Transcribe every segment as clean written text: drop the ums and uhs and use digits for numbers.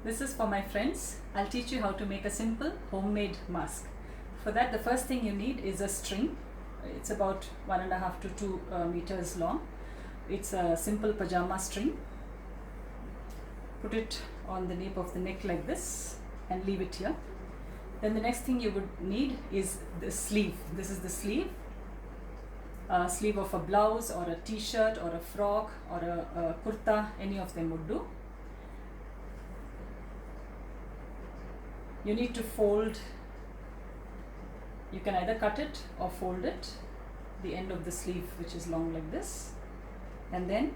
This is for my friends. I'll teach you how to make a simple homemade mask. For that, the first thing you need is a string. It's about 1.5 to 2 meters long. It's a simple pajama string. Put it on the nape of the neck like this and leave it here. Then the next thing you would need is the sleeve. This is the sleeve. Sleeve of a blouse or a t-shirt or a frock or a kurta, any of them would do. You need to fold, you can either cut it or fold it, the end of the sleeve which is long like this, and then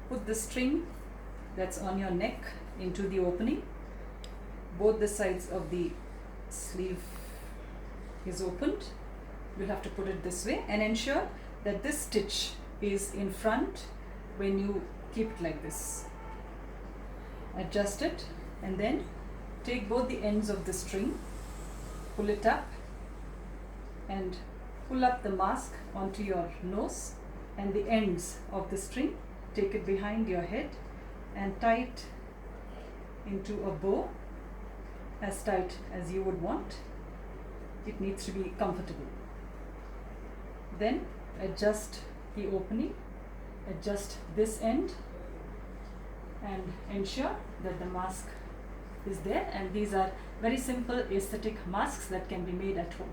put the string that's on your neck into the opening. Both the sides of the sleeve is opened. You'll have to put it this way and ensure that this stitch is in front when you keep it like this. Adjust it and then take both the ends of the string, pull it up and pull up the mask onto your nose, and the ends of the string, take it behind your head and tie it into a bow as tight as you would want. It needs to be comfortable. Then adjust the opening, adjust this end and ensure that the mask is there, and these are very simple aesthetic masks that can be made at home.